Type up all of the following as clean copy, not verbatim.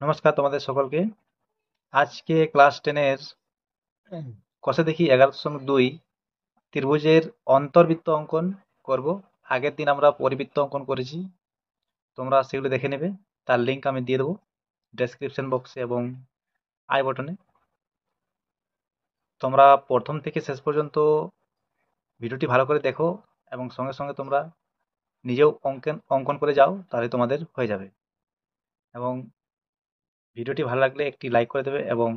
নমস্কার তোমাদের সকলকে। আজকে ক্লাস 10-এর কষে দেখি 11.2 ত্রিভুজের অন্তর্বৃত্ত অঙ্কন করব। আগের দিন আমরা পরিবৃত্ত অঙ্কন করেছি, তোমরা সেগুলো দেখে নেবে। তার লিঙ্ক আমি দিয়ে দেবো ডেসক্রিপশন বক্সে এবং আই বটনে। তোমরা প্রথম থেকে শেষ পর্যন্ত ভিডিওটি ভালো করে দেখো এবং সঙ্গে সঙ্গে তোমরা নিজেও অঙ্কন করে যাও, তাহলে তোমাদের হয়ে যাবে। এবং ভিডিওটি ভালো লাগলে একটি লাইক করে দেবে এবং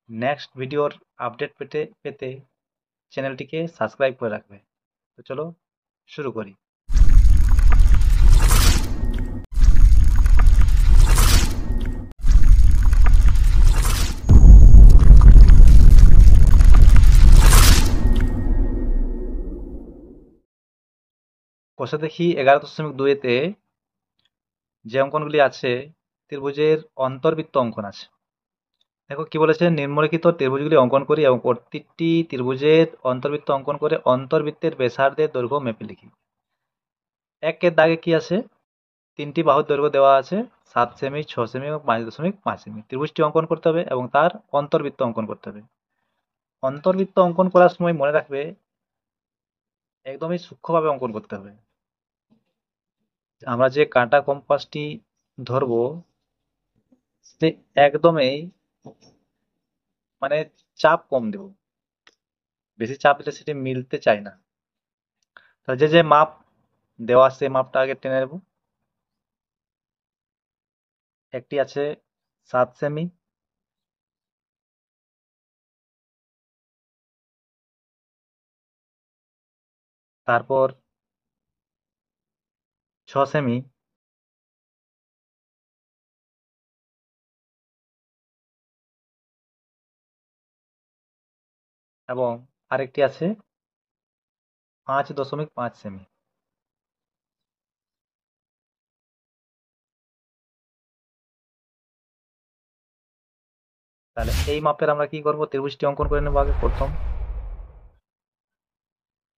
নেক্সট ভিডিওর আপডেট পেতে পেতে চ্যানেলটিকে সাবস্ক্রাইব করে রাখবে। তো চলো শুরু করি। কষে দেখি 11.2-তে যে অঙ্কনগুলি আছে, ত্রিভুজের অন্তর্বৃত্ত অঙ্কন আছে। দেখো কি বলেছে, নিম্নলিখিত ত্রিভুজগুলি অঙ্কন করি এবং প্রত্যেকটি ত্রিভুজের অন্তর্বৃত্ত অঙ্কন করে অন্তর্বৃত্তের ব্যাসার্ধের দৈর্ঘ্য মেপে লিখি। একের দাগে কি আছে, তিনটি বাহুর দৈর্ঘ্য দেওয়া আছে 7 সেমি, 6 সেমি এবং 5.5 সেমি। ত্রিভুজটি অঙ্কন করতে হবে এবং তার অন্তর্বৃত্ত অঙ্কন করতে হবে। অন্তর্বৃত্ত অঙ্কন করার সময় মনে রাখবে একদমই সূক্ষ্মভাবে অঙ্কন করতে হবে। আমরা যে কাঁটা কম্পাসটি ধরবো সে একদমই মানে চাপ কম দেব, বেশি চাপ দিলে সেটি মিলতে চায় না। তাহলে যে যে মাপ দেওয়া সে মাপটা আগে টেনে নেব। একটি আছে 7 সেমি, তারপর 6 সেমি, এবং আরেকটি আছে 5.5 সেমি। তাহলে এই মাপের আমরা কি করব, ত্রিভুজটি অঙ্কন করে নেবো আগে প্রথম,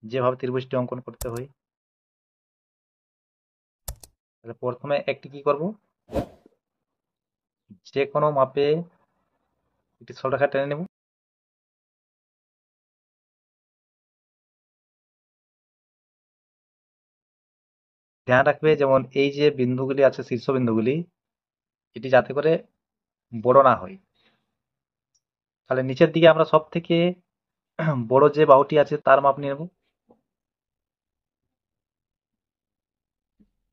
যেভাবে ত্রিভুজটি অঙ্কন করতে হয়। তাহলে প্রথমে একটি কি করব, যে কোনো মাপে একটি সরলরেখা টেনে নেব। ধ্যান রাখবে যেমন এই যে বিন্দুগুলি আছে, শীর্ষবিন্দুগুলি, এটি যাতে করে বড় না হয়। তাহলে নিচের দিকে আমরা সব থেকে বড় যে বাহুটি আছে তার মাপ নিয়ে নেব।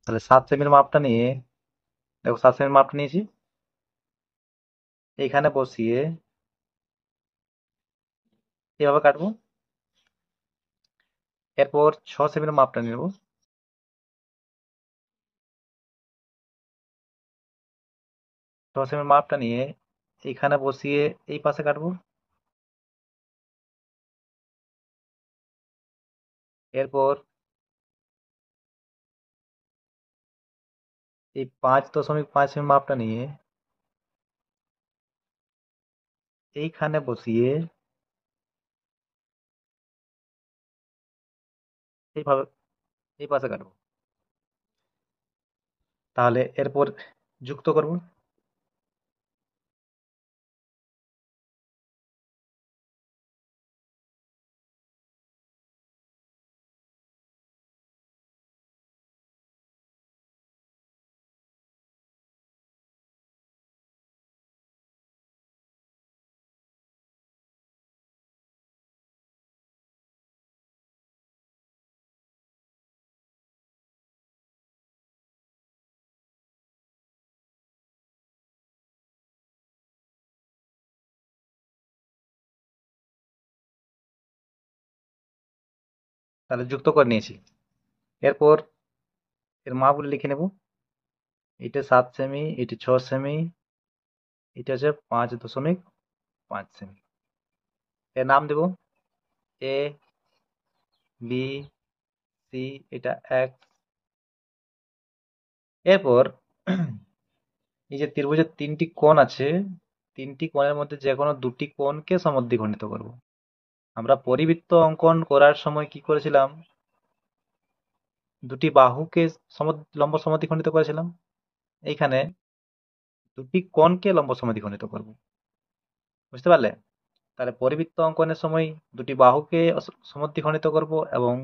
তাহলে 7 সেমির মাপটা নিয়ে, দেখো 7 সেমির মাপটা নিয়েছি, এইখানে বসিয়ে এভাবে কাটবো। এরপর 6 সেমির মাপটা নিয়ে নেব। 6 সেমির মাপটা নিয়ে এইখানে বসিয়ে এই পাশে কাটবো। এরপর এই 5.5 সেমি মাপটা নিয়ে এইখানে বসিয়ে এইভাবে এই পাশে কাটবো। তাহলে এরপর যুক্ত করব। তাহলে যুক্ত করে নিয়েছি। এরপর এর মাপগুলো লিখে নেব। এটা 7 সেমি, এটি 6 সেমি, এটা হচ্ছে 5.5 সেমি। এর নাম দেব এ, বি, সি, এটা এক। এরপর এই যে ত্রিভুজের তিনটি কোণ আছে, তিনটি কোণের মধ্যে যে কোনো দুটি কোণকে সমদ্বিখণ্ডিত করব। আমরা পরিবৃত্ত অঙ্কন করার সময় কি করেছিলাম, দুটি বাহুকে লম্ব সমদ্বিখণ্ডিত করেছিলাম। এইখানে দুটি কোণকে লম্ব সমদ্বিখণ্ডিত করব। বুঝতে পারলে? তাহলে পরিবৃত্ত অঙ্কনের সময় দুটি বাহুকে সমদ্বিখণ্ডিত করব এবং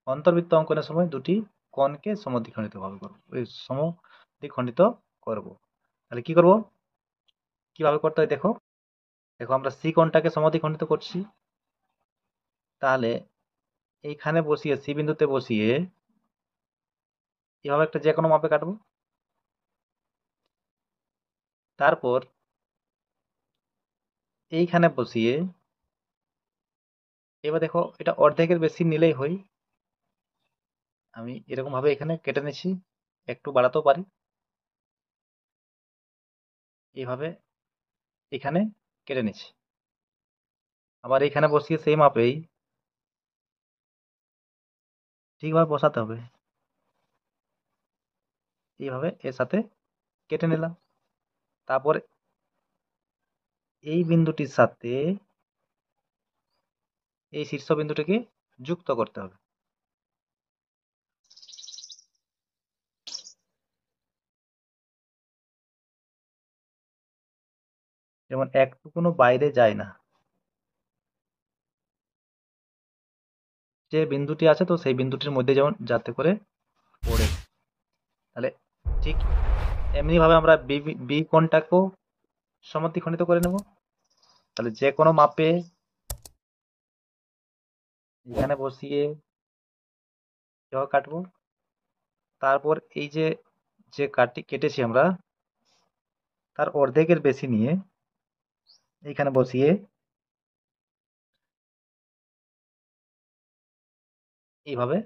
অন্তর্বৃত্ত অঙ্কনের সময় দুটি কোণকে সমদ্বিখণ্ডিত ভাবে করব, ওই সমদ্বিখণ্ডিত করব। তাহলে কি করব, কিভাবে করতে হয় দেখো। দেখো আমরা সি কোণটাকে সমদ্বিখণ্ডিত করছি, তাহলে এইখানে বসিয়ে সি বিন্দুতে বসিয়ে এভাবে একটা যে কোনো মাপে কাটবো। তারপর এইখানে বসিয়ে এবার দেখো এটা অর্ধেকের বেশি নিলেই হয়। আমি এরকম ভাবে এখানে কেটে নিচ্ছি, একটু বাড়াতেও পারি। এইভাবে এখানে কেটে নিচ্ছি, আবার এখানে বসিয়ে সেই মাপেই ঠিকভাবে বসাতে হবে। এইভাবে এর সাথে কেটে নিলাম। তারপর এই বিন্দুটির সাথে এই শীর্ষ বিন্দুটিকে যুক্ত করতে হবে। যেমন একটুকুনো বাইরে যায় না, যে বিন্দুটি আছে তো সেই বিন্দুটির মধ্যে যেমন যাতে করে পড়ে। তাহলে ঠিক এমনি ভাবে আমরা বি কোণটাকেও সমদ্বিখণ্ডিত করে নেব। তাহলে যে কোনো মাপে এখানে বসিয়ে এভাবে কাটবো। তারপর এই যে যে কেটেছি আমরা তার অর্ধেকের বেশি নিয়ে এইখানে বসিয়ে এইভাবে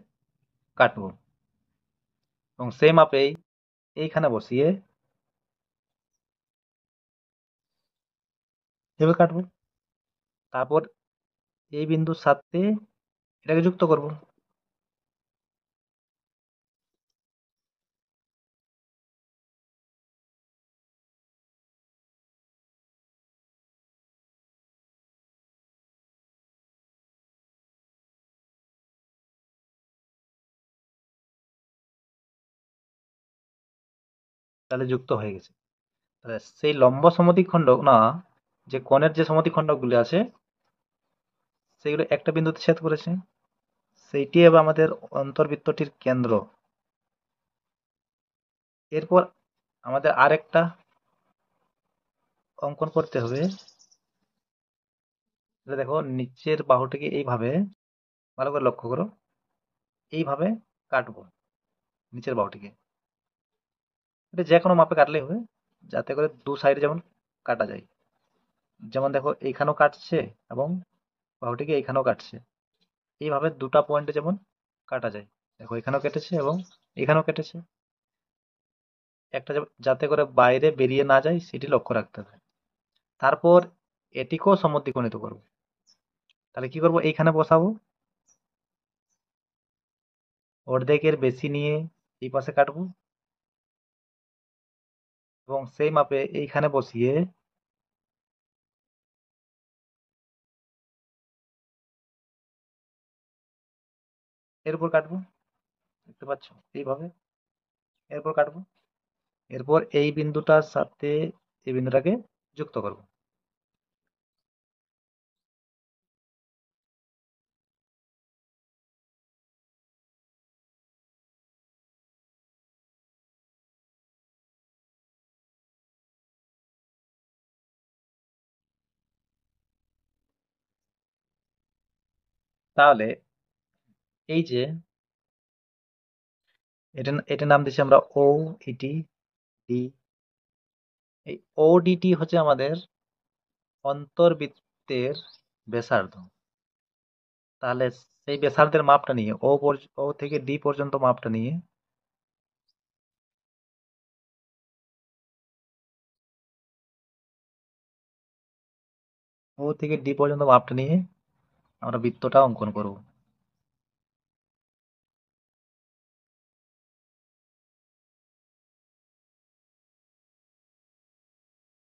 কাটবো এবং সেই মাপেই এইখানে বসিয়ে এভাবে কাটবো। তারপর এই বিন্দুর সাথে এটাকে যুক্ত করব। তাহলে যুক্ত হয়ে গেছে। তাহলে সেই লম্ব সমদ্বিখণ্ডক না, যে কোণের যে সমদ্বিখণ্ডকগুলি আছে সেগুলো একটা বিন্দুতে ছেদ করেছে, সেইটি এবার আমাদের অন্তর্বৃত্তটির কেন্দ্র। এরপর আমাদের আরেকটা অঙ্কন করতে হবে। দেখো নিচের বাহুটিকে এইভাবে ভালো করে লক্ষ্য করো, এইভাবে কাটবো নিচের বাহুটিকে। এটা যে কোনো মাপে কাটলেই হবে, যাতে করে দু সাইডে যেমন কাটা যায়। যেমন দেখো এইখানেও কাটছে এবং বাহুটিকে এইখানেও কাটছে, এইভাবে দুটা পয়েন্টে যেমন কাটা যায়। দেখো এখানেও কেটেছে এবং এখানেও কেটেছে, একটা যাতে করে বাইরে বেরিয়ে না যায় সেটি লক্ষ্য রাখতে হবে। তারপর এটিকেও সমদ্বিখণ্ডিত করবো। তাহলে কি করব, এইখানে বসাবো, অর্ধেকের বেশি নিয়ে এই পাশে কাটবো এবং সেই মাপে এইখানে বসিয়ে এর উপর কাটবো। দেখতে পাচ্ছ এইভাবে এরপর কাটবো। এরপর এই বিন্দুটার সাথে এই বিন্দুটাকে যুক্ত করব। তাহলে এই যে এটা নাম দিচ্ছি আমরা ও ইটি ডি। এই ওডিটি হচ্ছে আমাদের অন্তর্বৃত্তের ব্যাসার্ধ। তাহলে সেই ব্যাসার্ধের মাপটা নিয়ে ও থেকে ডি পর্যন্ত মাপটা নিয়ে ও থেকে ডি পর্যন্ত মাপটা নিয়ে আমরা বৃত্তটা অঙ্কন করব।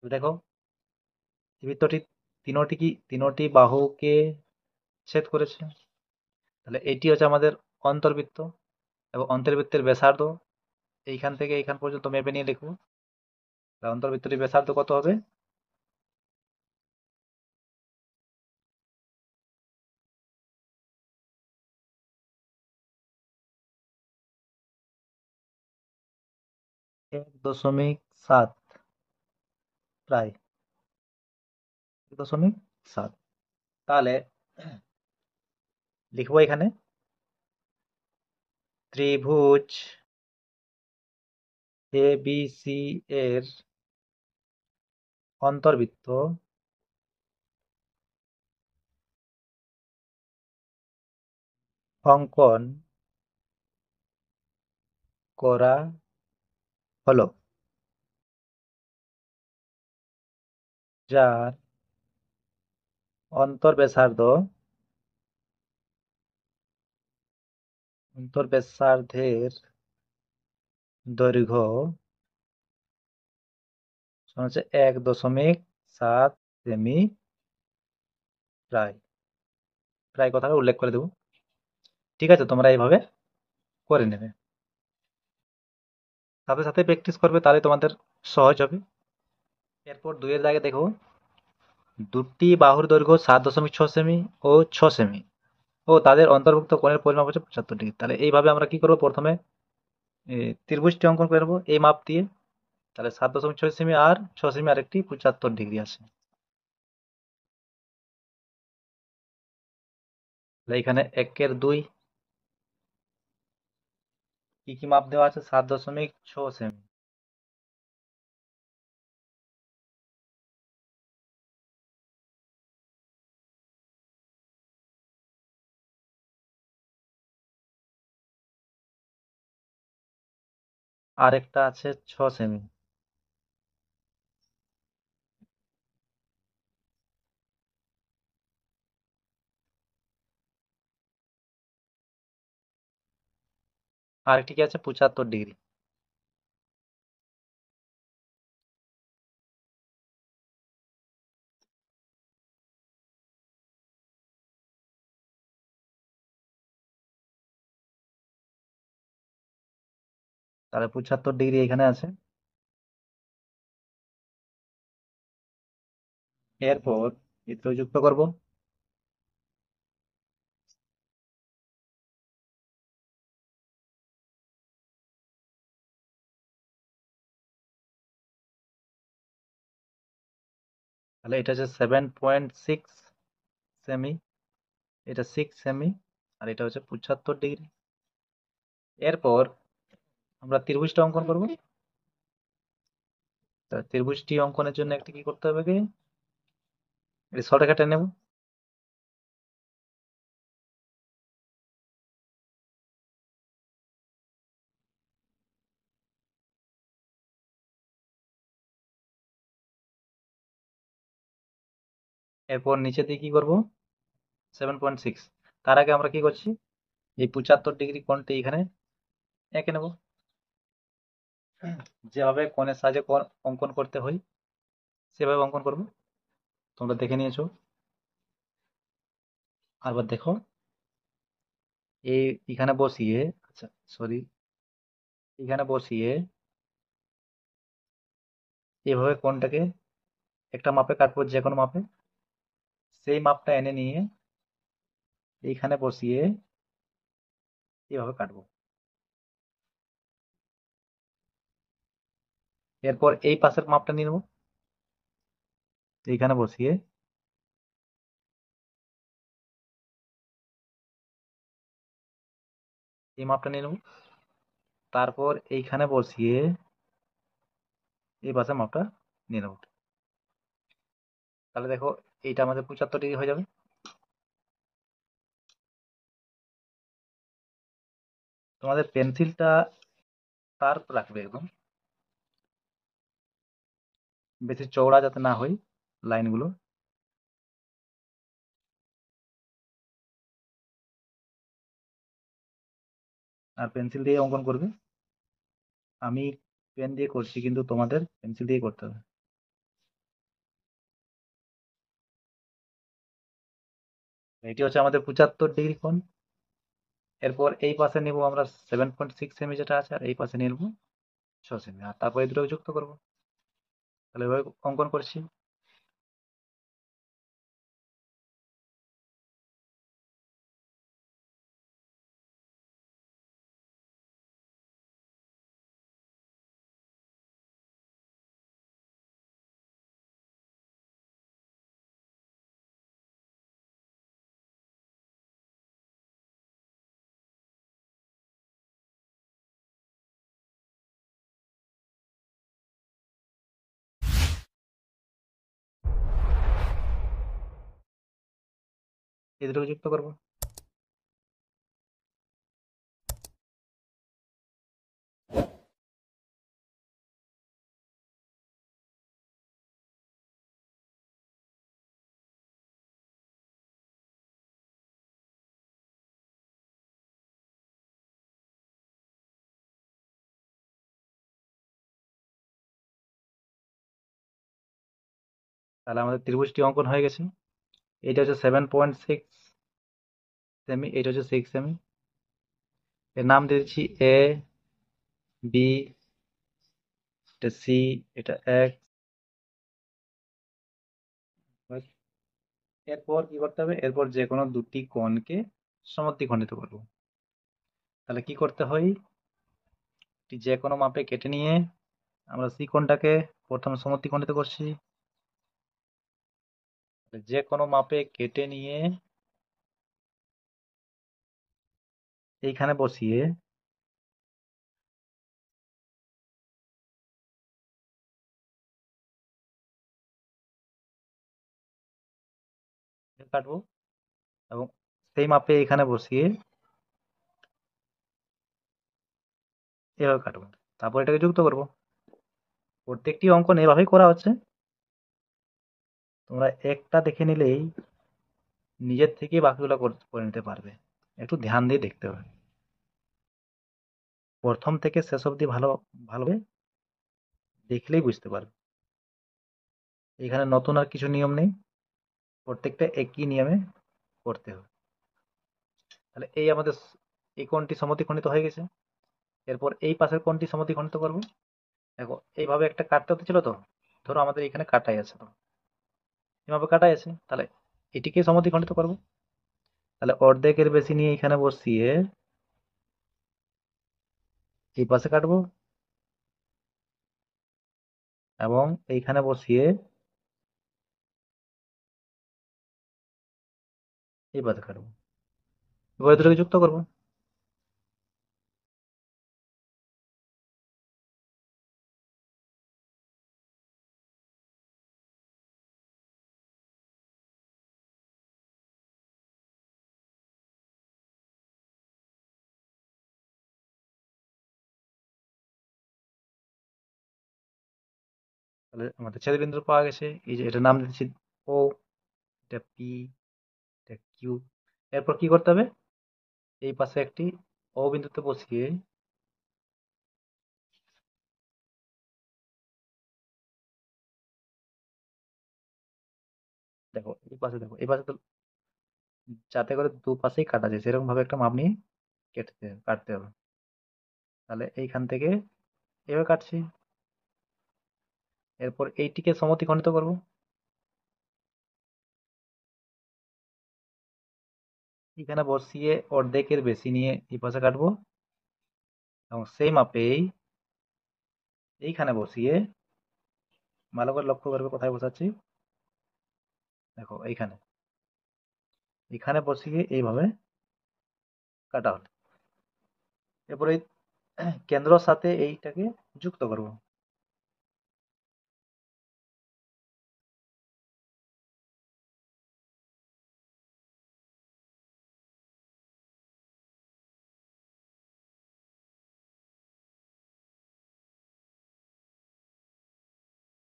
দেখো এই বৃত্তটি তিনোটি বাহুকে ছেদ করেছে। তাহলে এটি হচ্ছে আমাদের অন্তর্বৃত্ত এবং অন্তর্বৃত্তের ব্যাসার্ধ এইখান থেকে এইখান পর্যন্ত মেপে নিয়ে লিখব। অন্তর্বৃত্তটির ব্যাসার্ধ কত হবে? এক দশমিক সাত, প্রায় 1.7। তাহলে লিখবো এখানে ত্রিভুজ ABC এর অন্তর্বৃত্ত অঙ্কন করা হলো, যার অন্তর্ব্যাসার্ধের দৈর্ঘ্য সমান হচ্ছে 1.7 সেমি, প্রায় প্রায় কথাটা উল্লেখ করে দেবো। ঠিক আছে, তোমরা এইভাবে করে নেবে, সাথে সাথে প্র্যাকটিস করবে, তাহলে তোমাদের সহজ হবে। এরপর 2 এর জায়গায় দেখো, দুটি বাহুর দৈর্ঘ্য 7.6 সেমি ও 6 সেমি ও তাদের অন্তর্ভুক্ত কোণের পরিমাপ হচ্ছে 75 ডিগ্রি। তাহলে এইভাবে আমরা কি করবো, প্রথমে ত্রিভুজটি অঙ্কন করবো এই মাপ দিয়ে। তাহলে 7.6 সেমি আর 6 সেমি আরেকটি 75 ডিগ্রি আছে। তাহলে এখানে 1/2 কি কি মাপ দেওয়া আছে, 7.6 সেমি। আরেকটা আছে 6 সেমি। আরেকটি কি আছে, 75 ডিগ্রি। তাহলে 75 ডিগ্রি এখানে আছে। এরপর চিত্র যুক্ত করব। তাহলে এটা হচ্ছে 7.6 সেমি, এটা 6 সেমি, আর এটা হচ্ছে 75 ডিগ্রি। এরপর আমরা ত্রিভুজটা অঙ্কন করব। তা ত্রিভুজটি অঙ্কনের জন্য একটা কি করতে হবে, কি সরলরেখা টেনে নেব। এরপর নিচে দিয়ে কি করব, 7.6। তার আগে আমরা কি করছি, এই 75 ডিগ্রি কোণটি এখানে এঁকে নেব। যেভাবে কোণের সাহায্যে কোণ অঙ্কন করতে হয় সেভাবে অঙ্কন করব। তোমরা দেখে নিয়েছো, আরবার দেখো। এই এখানে বসিয়ে, আচ্ছা সরি, এখানে বসিয়ে এভাবে কোণটাকে একটা মাপে কাটবো, যে কোনো মাপে। সেই মাপটা এনে নিয়ে এইখানে বসিয়ে এভাবে কাটবো। এরপর এই পাশের মাপটা নিয়ে নেবো, এইখানে বসিয়ে এই মাপটা নিয়ে নেবো। তারপর এইখানে বসিয়ে এই পাশের মাপটা নিয়ে নেবো। তাহলে দেখো, এইটা আমাদের 75 ডিগ্রি হয়ে যাবে। তোমাদের পেন্সিলটা শার্প রাখবে একদম, বেশি চওড়া যাতে না হয় লাইনগুলো। আর পেন্সিল দিয়ে অঙ্কন করবে। আমি পেন দিয়ে করছি, কিন্তু তোমাদের পেন্সিল দিয়ে করতে হবে। এটি হচ্ছে আমাদের 75 ডিগ্রি কোণ। এরপর এই পাশে নেব আমরা 7.6 সেমি যেটা আছে, আর এই পাশে নিয়ে নেবো 6 সেমি, আর তারপর এই দুটো যুক্ত করবো। তাহলে এভাবে অঙ্কন করছি। এই দুটোকে যুক্ত করব। তাহলে আমাদের ত্রিভুজটি অঙ্কন হয়ে গেছে। এটা হচ্ছে 7.6 সেমি, এটা হচ্ছে 6 সেমি। এর নাম দিয়েছি এ, বি, এটা সি, এটা এক্স। এরপর কি করতে হবে? এরপর যে কোনো দুটি কোণকে সমদ্বিখণ্ডিত করব। তাহলে কি করতে হয়? যে কোনো মাপে কেটে নিয়ে আমরা সি কোণটাকে প্রথমে সমদ্বিখণ্ডিত করছি। যে কোনো মাপে কেটে নিয়ে এইখানে বসিয়ে কাটবো, এবং সেই মাপে এখানে বসিয়ে এভাবে কাটবো। তারপর এটাকে যুক্ত করব। প্রত্যেকটি অঙ্কন এভাবেই করা হচ্ছে। তোমরা একটা দেখে নিলেই নিজের থেকেই বাকিগুলো করে নিতে পারবে। একটু ধ্যান দিয়ে দেখতে হবে। প্রথম থেকে শেষ অবধি ভালোভাবে দেখলেই বুঝতে পারবে। এখানে নতুন আর কিছু নিয়ম নেই, প্রত্যেকটা একই নিয়মে করতে হবে। তাহলে এই আমাদের এই কোণটি সমদ্বিখণ্ডিত হয়ে গেছে। এরপর এই পাশের কোণটি সমদ্বিখণ্ডিত করব। দেখো এইভাবে একটা কাটতে হতে ছিল, তো ধরো আমাদের এখানে কাটাই আছে, তো এভাবে কাটাই আছে, তাহলে এটিকে সমদ্বিখণ্ডিত করব। তাহলে অর্ধেকের বেশি নিয়ে এখানে বসিয়ে এই পাশে কাটবো, এবং এইখানে বসিয়ে এই পাশে কাটবো। এবার দুটোকে যুক্ত করব। তাহলে আমাদের ছেদবিন্দু পাওয়া গেছে। এই যে এটার নাম দিচ্ছি ও, এটা পি, এটা কিউ। এরপর কি করতে হবে? এই পাশে একটি ও বিন্দুতে বসিয়ে দেখো এই পাশে তো যাতে করে দুপাশেই কাটা যায় সেরকম ভাবে একটা মাপ নিয়ে কাটতে হবে। তাহলে এইখান থেকে এভাবে কাটছি। এরপর এইটিকে সমদ্বিখণ্ডিত করব। এখানে বসিয়ে অর্ধেকের বেশি নিয়ে এই পাশে কাটবো, এবং সেই মাপেই এইখানে বসিয়ে, ভালো করে লক্ষ্য করবে কোথায় বসাচ্ছি। দেখো এইখানে, এখানে বসিয়ে এইভাবে কাটা হলো। এরপরে কেন্দ্রর সাথে এইটাকে যুক্ত করব।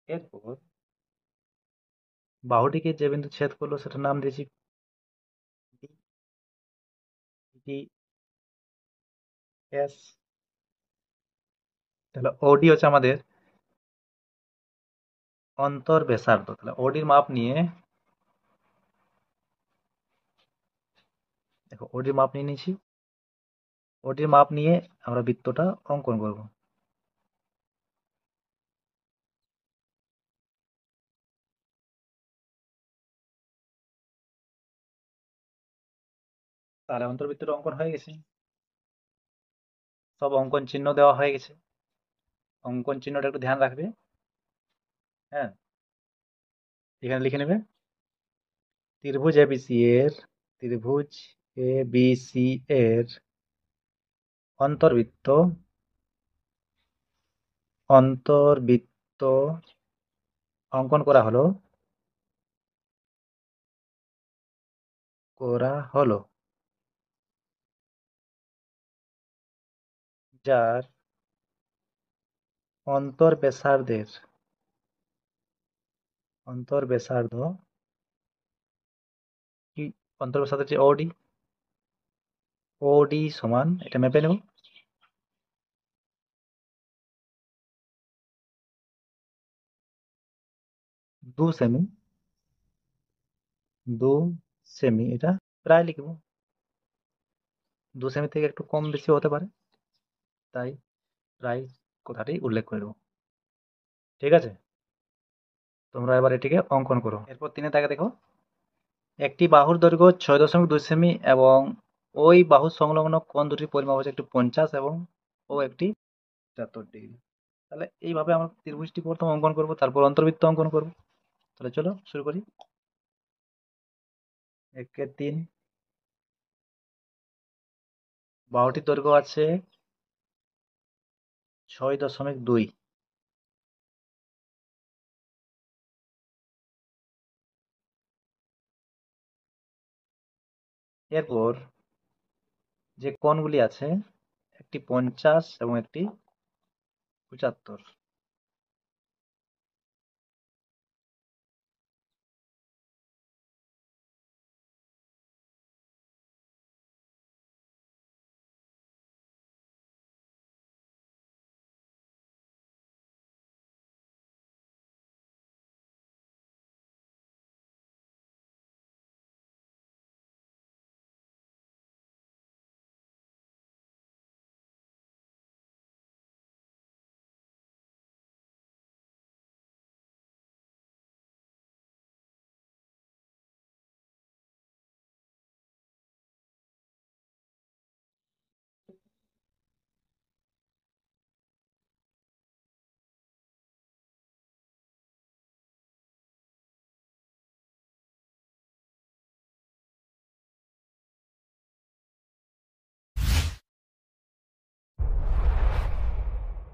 এরপর বাহুটিকে যে বিন্দু ছেদ করলো সেটার নাম দিয়েছি ডি এস। তাহলে ওডি হচ্ছে আমাদের অন্তর ব্যাসার্ধ। তাহলে ওডির মাপ নিয়ে, দেখো ওডির মাপ নিয়ে নিয়েছি। ওডির মাপ নিয়ে আমরা বৃত্তটা অঙ্কন করব। তাহলে অন্তর্বৃত্তটা অঙ্কন হয়ে গেছে। সব অঙ্কন চিহ্ন দেওয়া হয়ে গেছে। অঙ্কন চিহ্নটা একটু ধ্যান রাখবে। হ্যাঁ, এখানে লিখে নেবে ত্রিভুজ এবিসি এর ত্রিভুজ এবিসি এর অন্তর্বৃত্ত অন্তর্বৃত্ত অঙ্কন করা হলো যার অন্তর্ব্যাসার্ধ কি অন্তর্ব্যাসার্ধ হচ্ছে ওডি সমান এটা মেপে নেব 2 সেমি 2 সেমি এটা প্রায় লিখবো 2 সেমি থেকে একটু কম বেশি হতে পারে, তাই প্রায় কথাটি উল্লেখ করে দেবো। ঠিক আছে, তোমরা এবার এটিকে অঙ্কন করো। এরপর 3 দাগে দেখো একটি বাহুর দৈর্ঘ্য 6.2 সেমি এবং ওই বাহু সংলগ্ন কোণ দুটির পরিমাপ হচ্ছে একটি 50 এবং ও একটি 75 ডিগ্রি। তাহলে এইভাবে আমরা ত্রিভুজটি প্রথম অঙ্কন করব, তারপর অন্তর্বৃত্ত অঙ্কন করব। তাহলে চলো শুরু করি। 1-3 বাহুটির দৈর্ঘ্য আছে 6.2। এরপর যে কোণগুলি আছে একটি 50 এবং একটি 75।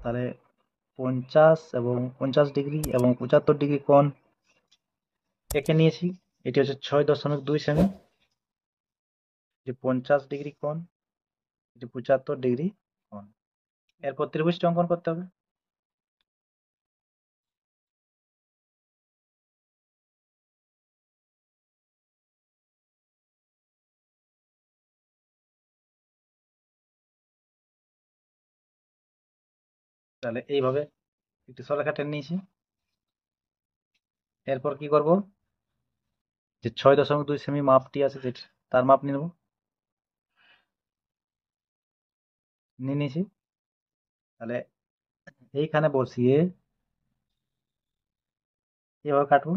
তাহলে 50 এবং 50 ডিগ্রি এবং 75 ডিগ্রি কোণ এঁকে নিয়েছি। এটি হচ্ছে 6.2 সেমি, যে 50 ডিগ্রি কোণ, এটি 75 ডিগ্রি কোণ। এরপর ত্রিভুজটি অঙ্কন করতে হবে। তাহলে এইভাবে একটি সরলরেখা টেনে নিয়েছি। এরপর কি করব, যে 6.2 সেমি মাপটি আছে যেটা তার মাপ নিয়ে নেব, নিয়ে নিয়েছি। তাহলে এইখানে বসিয়ে এভাবে কাটবো।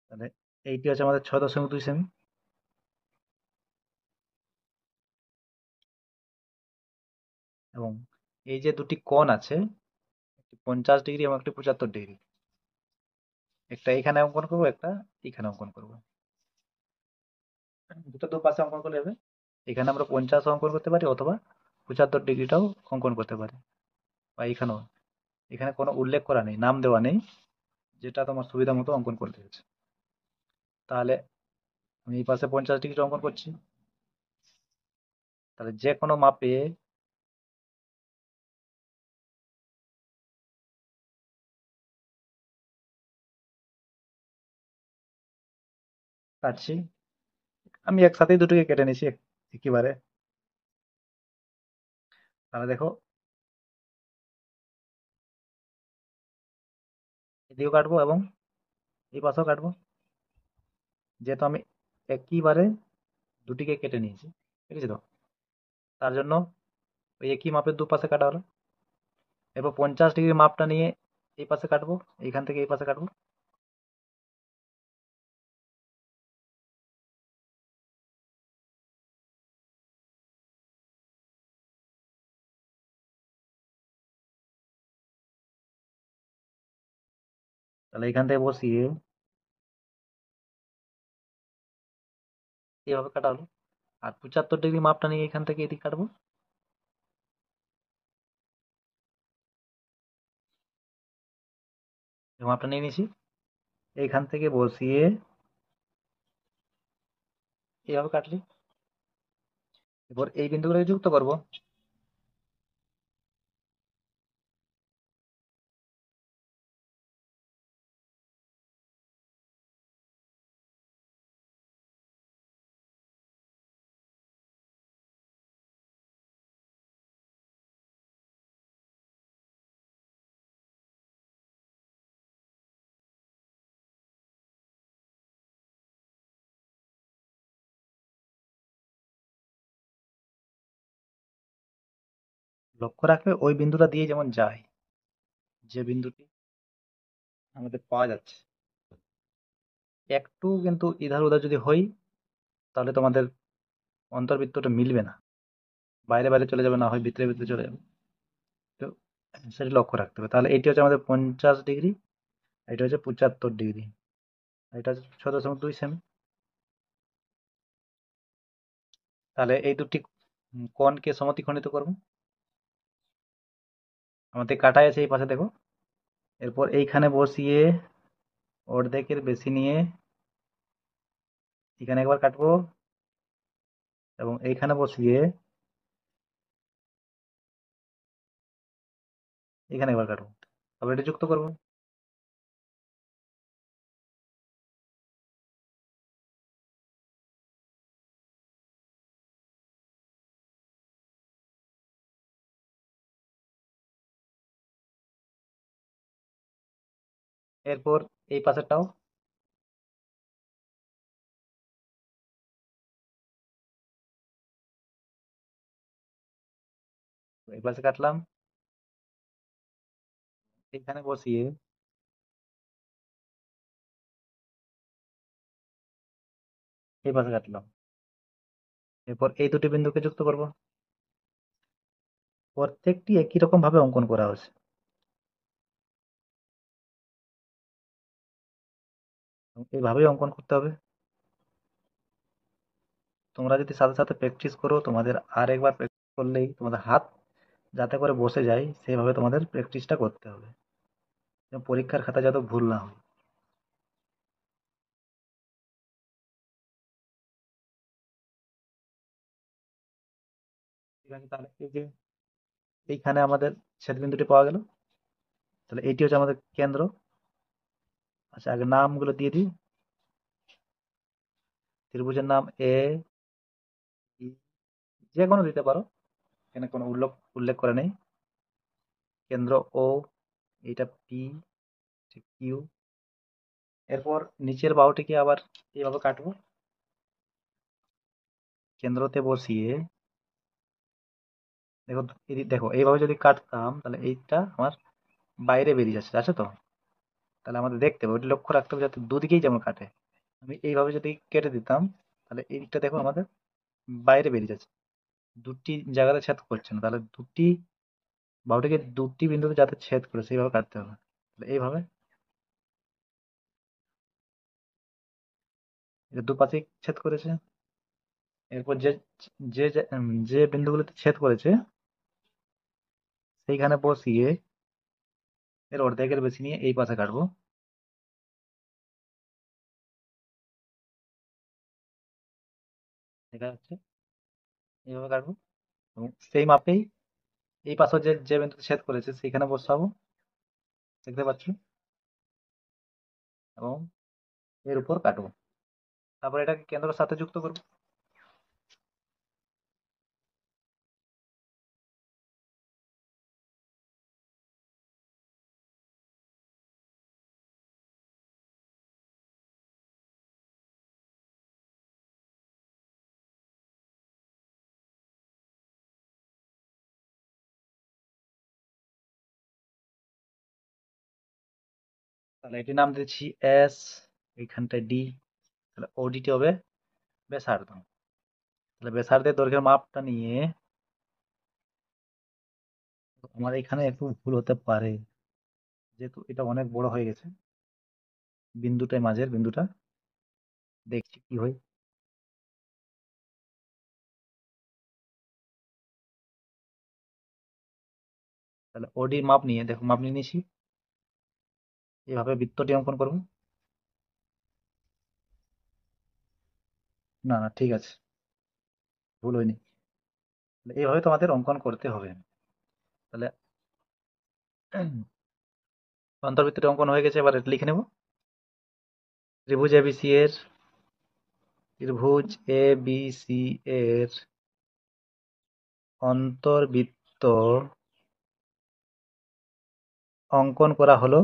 তাহলে এইটি হচ্ছে আমাদের 6.2 সেমি এবং এই যে দুটি কোণ আছে, একটি 50 ডিগ্রি এবং একটি 75 ডিগ্রি, একটা এইখানে অঙ্কন করব, একটা এইখানে অঙ্কন করব। দুটো দুপাশে অঙ্কন করলে হবে। এখানে আমরা 50 অঙ্কন করতে পারি অথবা 75 ডিগ্রিটাও অঙ্কন করতে পারি, বা এখানেও। এখানে কোনো উল্লেখ করা নেই, নাম দেওয়া নেই, যেটা তোমার সুবিধা মতো অঙ্কন করতে হচ্ছে। তাহলে আমি এই পাশে 50 ডিগ্রি অঙ্কন করছি। তাহলে যে কোনো মাপে কাটছি। আমি একসাথেই দুটোকে কেটে নিয়েছি একেবারে। তাহলে দেখো এদিকেও কাটবো এবং এই পাশেও কাটবো, যেহেতু আমি একইবারে দুটিকে কেটে নিয়েছি। ঠিক আছে, তো তার জন্য ওই একই মাপের দুপাশে কাটা হলো। এরপর 50 ডিগ্রি মাপটা নিয়ে এই পাশে কাটবো, এইখান থেকে এই পাশে কাটবো। তাহলে এখান থেকে বসিয়ে এইভাবে কাটা হলো। আর 75 ডিগ্রি মাপটা নিয়ে এখান থেকে এদিকে কাটবো। এই মাপটা নিয়ে নিয়েছি। এইখান থেকে বসিয়ে এইভাবে কাটলি। এরপর এই বিন্দুগুলোকে যুক্ত করব। লক্ষ্য রাখবে ওই বিন্দুটা দিয়ে যেমন যায়, যে বিন্দুটি আমাদের পাওয়া যাচ্ছে। একটু কিন্তু ইধার উধার যদি হই, তাহলে তোমাদের অন্তর্বৃত্তটা মিলবে না, বাইরে বাইরে চলে যাবে, না হয় ভিতরে ভিতরে চলে যাবে। তো সেটা লক্ষ্য রাখতে হবে। তাহলে এটি হচ্ছে আমাদের 50 ডিগ্রি, এটা হচ্ছে 75 ডিগ্রি, এটা হচ্ছে 6.2 সেমি। তাহলে এই দুটি কোণকে সমদ্বিখণ্ডিত করবো। আমাদের কাটাই আছে এই পাশে, দেখো। এরপর এইখানে বসিয়ে অর্ধেকের বেশি নিয়ে এখানে একবার কাটবো, এবং এইখানে বসিয়ে এখানে একবার কাটবো। তারপর এটা যুক্ত করবো। এরপর এই পাশেরটাও এই পাশে কাটলাম, এখানে বসিয়ে এই পাশে কাটলাম। এরপর এই দুটি বিন্দুকে যুক্ত করব। প্রত্যেকটি একই রকম ভাবে অঙ্কন করা হয়েছে। এবং এইভাবেই অঙ্কন করতে হবে। তোমরা যদি সাথে সাথে প্র্যাকটিস করো, তোমাদের আর একবার প্র্যাকটিস করলেই তোমাদের হাত যাতে করে বসে যায়, সেইভাবে তোমাদের প্র্যাকটিসটা করতে হবে, যেন পরীক্ষার খাতা যাতে ভুল না হয়। ঠিক আছে, তাহলে এই যে এইখানে আমাদের ছেদ বিন্দুটি পাওয়া গেল। তাহলে এইটি হচ্ছে আমাদের কেন্দ্র। আচ্ছা, আগে নামগুলো দিয়ে দিই। ত্রিভুজের নাম এ, যে কোনো দিতে পারো, এখানে কোনো উল্লেখ করে নেই। কেন্দ্র ও, এটা পি, কিউ। এরপর নিচের বাহুটিকে আবার এইভাবে কাটবো, কেন্দ্রতে বসিয়ে। দেখো, দেখো এইভাবে যদি কাটতাম তাহলে এইটা আমার বাইরে বেরিয়ে যাচ্ছে, আছে তো? তাহলে আমাদের দেখতে হবে, ওটা লক্ষ্য রাখতে হবে যাতে দুদিকেই যেমন কাটে। আমি এইভাবে যদি কেটে দিতাম, তাহলে এইটা দেখো আমাদের বাইরে বেরিয়ে যাচ্ছে, দুটি জায়গাতে ছেদ করছে না। তাহলে দুটি বাহুটিকে দুটি বিন্দুতে যাতে ছেদ করে সেইভাবে কাটতে হবে। তাহলে এইভাবে এটা দুপাশেই ছেদ করেছে। এরপর যে যে যে বিন্দুগুলোতে ছেদ করেছে সেইখানে বসিয়ে এর অর্ধেকের বেশি নিয়ে এই পাশে কাটবো। দেখা যাচ্ছে, এইভাবে কাটবো। এবং সেই মাপেই এই পাশে যে যে বিন্দুতে ছেদ করেছে সেইখানে বসাবো, দেখতে পাচ্ছ, এবং এর উপর কাটবো। তারপর এটাকে কেন্দ্রের সাথে যুক্ত করবো। তাহলে এটির নাম দিচ্ছি এস, এইখানটায় ডি। তাহলে ওডিটি হবে ব্যাসার্ধ। তাহলে ব্যাসার্ধের দৈর্ঘ্যের মাপটা নিয়ে আমার এখানে একটু ভুল হতে পারে, যেহেতু এটা অনেক বড় হয়ে গেছে। বিন্দুটাই মাঝের বিন্দুটা, দেখছি কি হয়। তাহলে ওডি মাপ নিয়ে দেখো, মাপ নিয়ে নিয়েছি, এভাবে বৃত্তটি অঙ্কন করব। না না, ঠিক আছে, ভুল হয়নি। তাহলে এইভাবে তোমাদের অঙ্কন করতে হবে। তাহলে অন্তর্বৃত্তটি অঙ্কন হয়ে গেছে, এবার এটা লিখে নেব। ত্রিভুজ এবিসি এর ত্রিভুজ এ বি সি এর অন্তর্বৃত্ত অঙ্কন করা হলো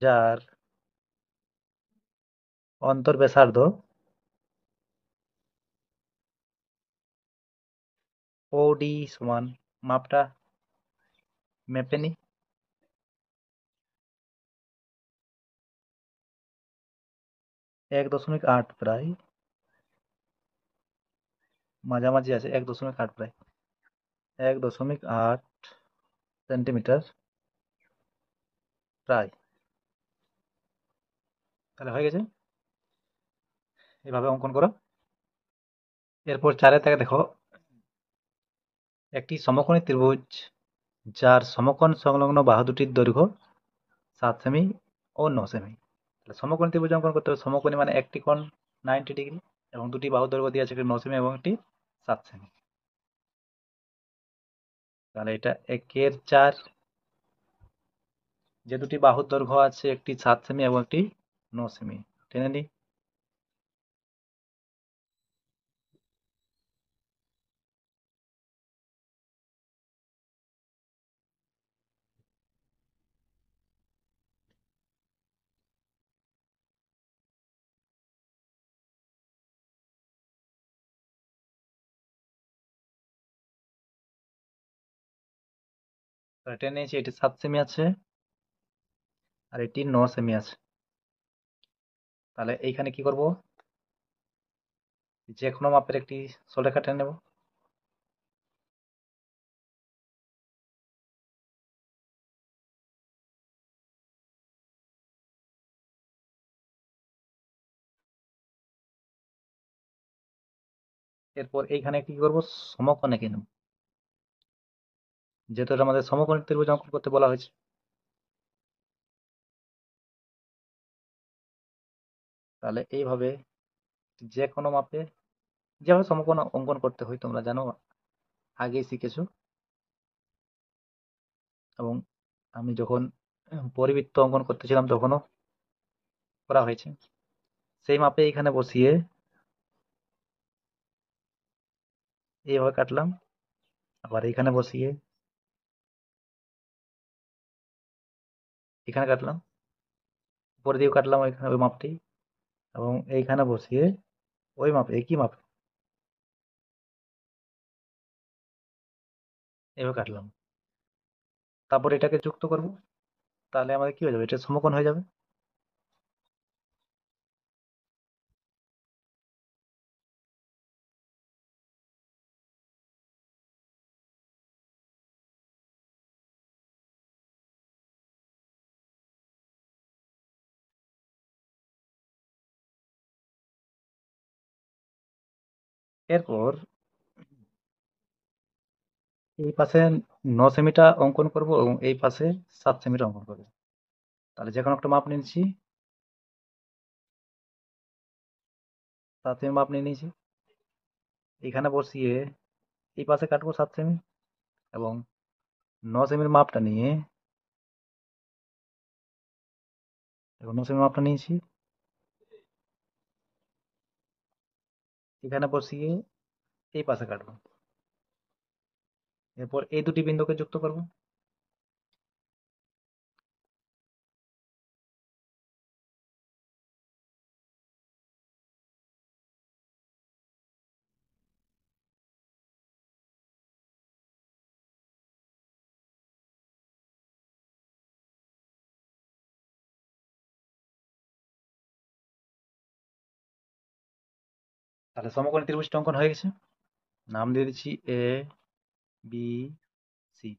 যার অন্তর্ব্যাসার্ধ ওডি সমান, মাপটা মেপে নি, 1.8 প্রায়, মাঝামাঝি আছে, 1.8 প্রায়, 1.8 সেন্টিমিটার প্রায়। তাহলে হয়ে গেছে, এভাবে অঙ্কন করো। এরপর 4 থেকে দেখো, একটি সমকোণী ত্রিভুজ যার সমকোণ সংলগ্ন বাহু দুটির দৈর্ঘ্য 7 সেমি ও 9 সেমি। তাহলে সমকোণী ত্রিভুজ অঙ্কন করতে হবে। সমকোণী মানে একটি কোণ 90 ডিগ্রি এবং দুটি বাহু দৈর্ঘ্য দিয়ে আছে, একটি 9 সেমি এবং একটি 7 সেমি। তাহলে এটা 1/4, যে দুটি বাহুর দৈর্ঘ্য আছে, একটি 7 সেমি এবং একটি 9 সেমি, টেনে নিই। তাহলে টেনে নিয়েছি, এটি 7 সেমি আছে আর এটি 9 সেমি আছে। তাহলে এইখানে কি করব, যে কোনো মাপের একটি সরলরেখা টেনে নেব। এরপর এইখানে কি করব, সমকোণ এঁকে নেব, যেহেতু এটা আমাদের সমকোণী ত্রিভুজ অঙ্কন করতে বলা হয়েছে। তাহলে এইভাবে যে কোনো মাপে যেভাবে সমকোণ অঙ্কন করতে হয় তোমরা জানো, আগেই শিখেছো। এবং আমি যখন পরিবৃত্ত অঙ্কন করতেছিলাম তখনও করা হয়েছে। সেই মাপে এখানে বসিয়ে এইভাবে কাটলাম, আবার এইখানে বসিয়ে এখানে কাটলাম, উপরে দিয়েও কাটলাম ওইখানে ওই মাপটি, এবং এইখানে বসিয়ে ওই মাপে একই মাপে এভাবে কাটলাম। তারপর এটাকে যুক্ত করব, তাহলে আমাদের কি হয়ে যাবে, এটা সমকোণ হয়ে যাবে। এরপর এই পাশে 9 সেমিটা অঙ্কন করব এবং এই পাশে 7 সেমিটা অঙ্কন করব। তাহলে যে কোনো একটা মাপ নিয়েছি, 7 সেমি মাপ নিয়ে নিয়েছি, এখানে বসিয়ে এই পাশে কাটবো 7 সেমি এবং 9 সেমির মাপটা নিয়ে, এবং 9 সেমির মাপটা নিয়েছি, এখানে বসিয়ে এই পাশে কাটবো। এরপর এই দুটি বিন্দুকে যুক্ত করব। তাহলে সমকোণী ত্রিভুজটা অঙ্কন হয়ে গেছে। নাম দিয়ে দিচ্ছি এ বি সি।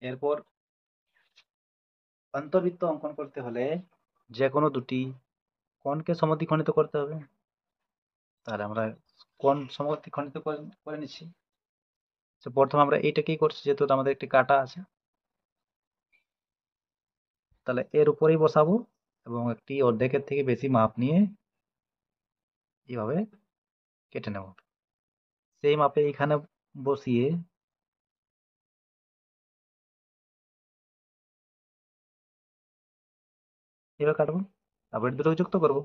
এরপর অন্তর্বৃত্ত অঙ্কন করতে হলে যে কোনো দুটি কোণকে সমদ্বিখণ্ডিত করতে হবে। তাহলে আমরা কোণ সমদ্বিখণ্ডিত করে করে নিচ্ছি। তো প্রথমে আমরা এইটাকেই করছি, যেহেতু আমাদের একটি কাটা আছে, তাহলে এর উপরেই বসাবো এবং একটি অর্ধেকের থেকে বেশি মাপ নিয়ে এইভাবে কেটে নেব। সেই মাপে এখানে বসিয়ে এভাবে কাটবো, তারপর দুটোকে যুক্ত করব।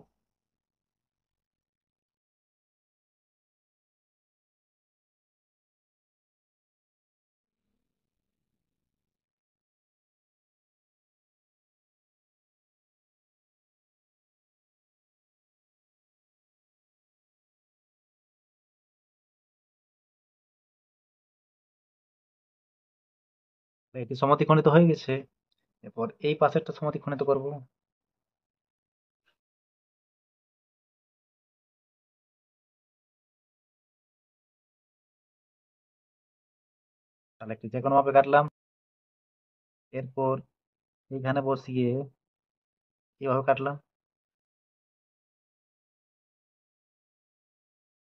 এটি সমদ্বিখণ্ডিত হয়ে গেছে। এরপর এই পাশেরটা সমদ্বিখণ্ডিত করব। তাহলে একটি যে কোনো মাপে কাটলাম। এরপর এইখানে বসিয়ে এইভাবে কাটলাম,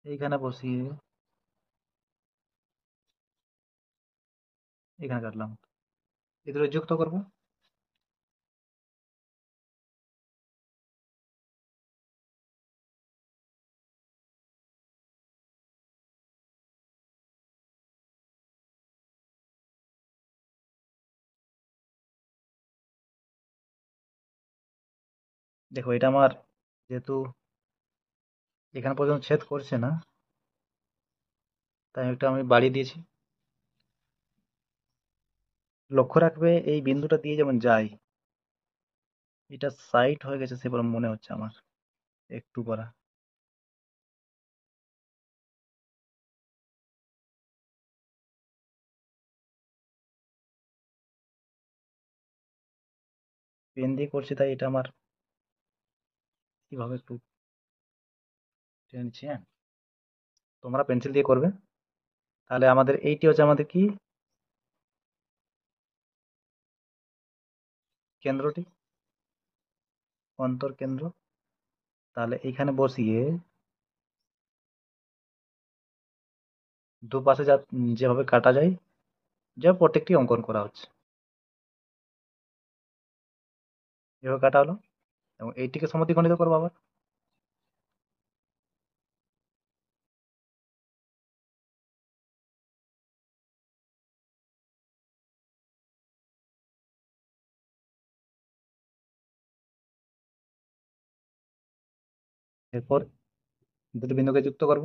এইখানে বসিয়ে এখানে কাটলাম, এই দুটো যুক্ত করব। দেখো এটা আমার যেহেতু এখানে পর্যন্ত ছেদ করছে না, তাই একটা আমি বাড়িয়ে দিয়েছি। লক্ষ্য রাখবে এই বিন্দুটা দিয়ে যেমন যায়, এটা সাইড হয়ে গেছে সেবার মনে হচ্ছে আমার একটু করা। পেন দিয়ে করছি তাই এটা আমার কিভাবে একটু টেনে নিচ্ছি। হ্যাঁ, তোমরা পেন্সিল দিয়ে করবে। তাহলে আমাদের এইটি হচ্ছে আমাদের কি কেন্দ্রটি, অন্তর কেন্দ্র। তাহলে এইখানে বসিয়ে দুপাশে যেভাবে কাটা যায়, যা প্রত্যেকটি অঙ্কন করা হচ্ছে, এভাবে কাটা হলো এবং এইটিকে সমদ্বিখণ্ডিত করবো আবার। এরপর দুটো বিন্দুকে যুক্ত করব।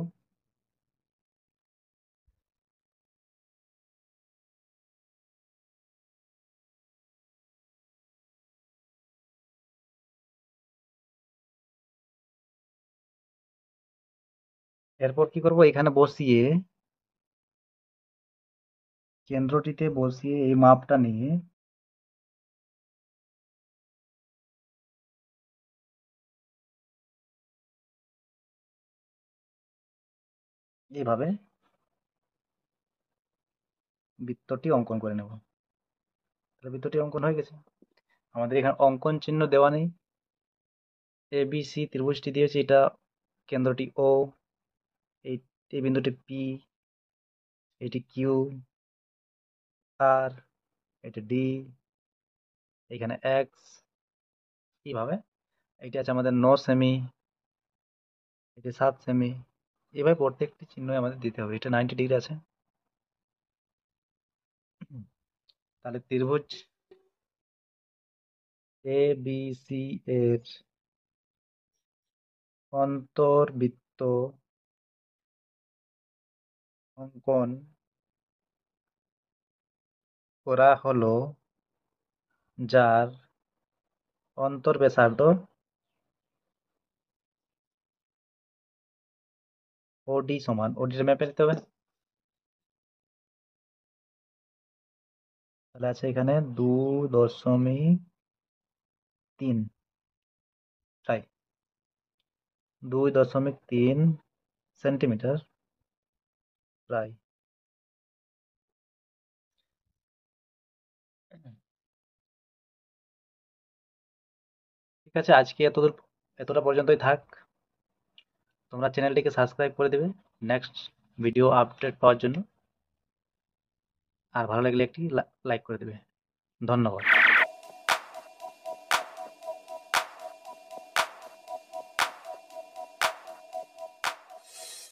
এরপর কি করব, এখানে বসিয়ে কেন্দ্রটিতে বসিয়ে এই মাপটা নিয়ে এইভাবে বৃত্তটি অঙ্কন করে নেব। তাহলে বৃত্তটি অঙ্কন হয়ে গেছে। আমাদের এখানে অঙ্কন চিহ্ন দেওয়া নেই, এ বি সি ত্রিভুজটি দিয়েছে, এটা কেন্দ্রটি ও, এই এই বিন্দুটি পি, এটি কিউ, আর এটি ডি, এখানে এক্স, এইভাবে এটি আছে আমাদের 9 সেমি, এটি 7 সেমি। এভাবে প্রত্যেকটি চিহ্ন আমাদের দিতে হবে। এটা 90 ডিগ্রি আছে। তাহলে ত্রিভুজ এ বি সি এর অন্তর্বৃত্ত অঙ্কন করা হলো, যার অন্তর্ব্যাসার্ধ ওডি সমান, ওডিটা ম্যাপে নিতে হবে। তাহলে আছে এখানে 2.3, তাই 2.3 সেন্টিমিটার প্রায়। আছে, আজকে এতটা পর্যন্তই থাক। তোমরা চ্যানেলটিকে সাবস্ক্রাইব করে দেবে নেক্সট ভিডিও আপডেট পাওয়ার জন্য। আর ভালো লাগলে একটি লাইক করে দেবে। ধন্যবাদ।